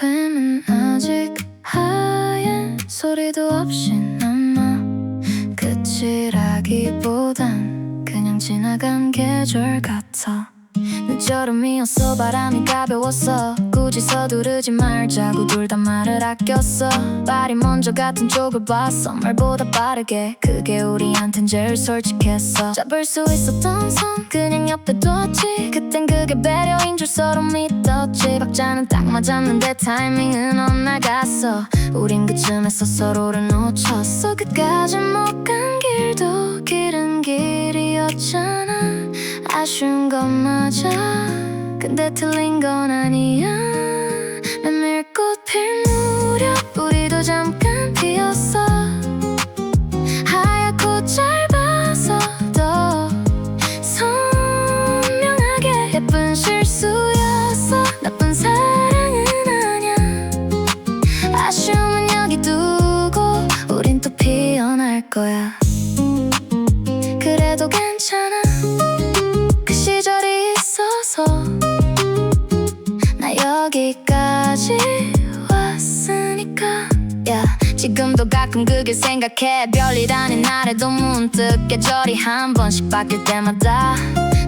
뱀은 아직 하얀 소리도 없이 남아. 끝이라기보단 그냥 지나간 계절 같아. 늦여름이었어. 바람이 가벼웠어. 굳이 서두르지 말자고 둘 다 말을 아꼈어. 발이 먼저 같은 쪽을 봤어. 말보다 빠르게. 그게 우리한텐 제일 솔직했어. 잡을 수 있었던 손 그냥 옆에 뒀지. 그땐 그게 배려인 줄 서로 믿었지. 박자는 딱 맞았는데 타이밍은 엇나갔어. 우린 그쯤에서 서로를 놓쳤어. 끝까지 못 간 길도 길은 길이었잖아. 아쉬운 건 맞아. 근데 틀린 건 아니야. 메밀꽃 필 무렵 우리도 잠깐 피었어. 하얗고 짧아서 더 선명하게 예쁜 실수였어. 나쁜 사랑은 아냐. 아쉬움은 여기 두고 우린 또 피어날 거야. 그래도 괜찮아. 그 시절이 있어서 나 여기까지 왔으니까. 지금도 가끔 그 길 생각해. 별일 아닌 날에도 문득 계절이 한 번씩 바뀔 때마다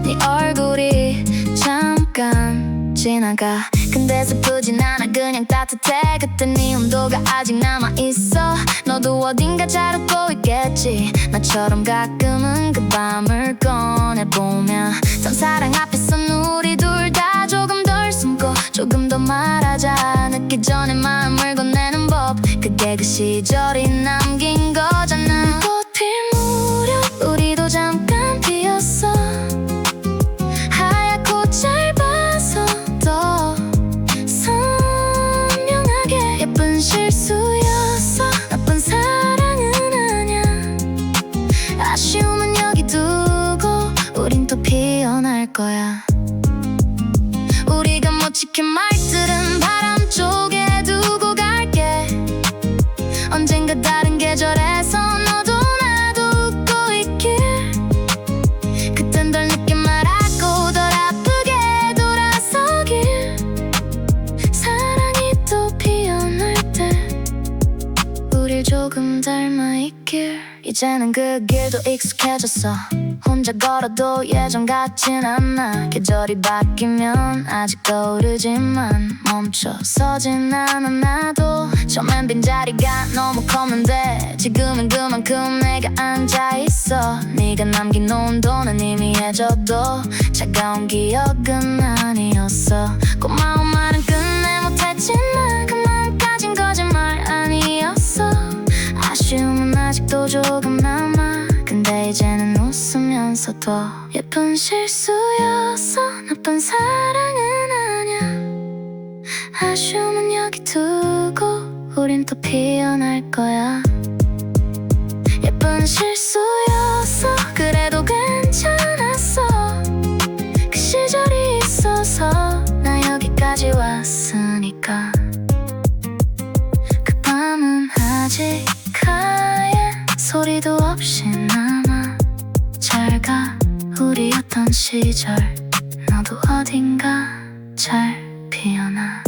네 얼굴이 잠깐 지나가. 근데 슬프진 않아. 그냥 따뜻해. 그때 네 온도가 아직 남아있어. 너도 어딘가 잘 웃고 있겠지. 나처럼 가끔은 그 밤을 꺼내보면 전 사랑 앞에선 우리 둘 다 조금 덜 숨고 조금 더 말하자. 늦기 전에 마음을 건네는 법. 그게 그 시절이 남긴 거잖아. 꽃 필 무렵 우리도 잠깐 피었어. 하얗고 짧아서 더 선명하게 예쁜 실수였어. 나쁜 사랑은 아냐. 아쉬움은 여기 두고 우린 또 피어날 거야. 우리가 못 지킨 말들은 바람 쪽에 두고 갈게. 언젠가 다른 계절에서 너도 나도 웃고 있길. 그땐 덜 늦게 말하고 덜 아프게 돌아서길. 사랑이 또 피어날 때 우릴 조금 닮아있길. 이제는 그 길도 익숙해졌어. 혼자 걸어도 예전 같진 않아. 계절이 바뀌면 아직 떠오르지만 멈춰서진 않아. 나도 처음엔 빈자리가 너무 컸는데 지금은 그만큼 내가 앉아있어. 네가 남긴 온도는 희미해져도 차가운 기억은 아니었어. 고마운 말은 끝내 못했지만 그 마음까진 거짓말 아니었어. 아쉬움은 아직도 조금 남아. 근데 이제는 웃으면서 더 예쁜 실수였어. 나쁜 사랑은 아냐. 아쉬움은 여기 두고 우린 또 피어날 거야. 예쁜 실수였어. 그래도 괜찮았어. 그 시절이 있어서 나 여기까지 왔으니까. 그 밤은 아직 하얀 소리도 없이 남아. 잘 가 우리였던 시절. 너도 어딘가 잘 피어나.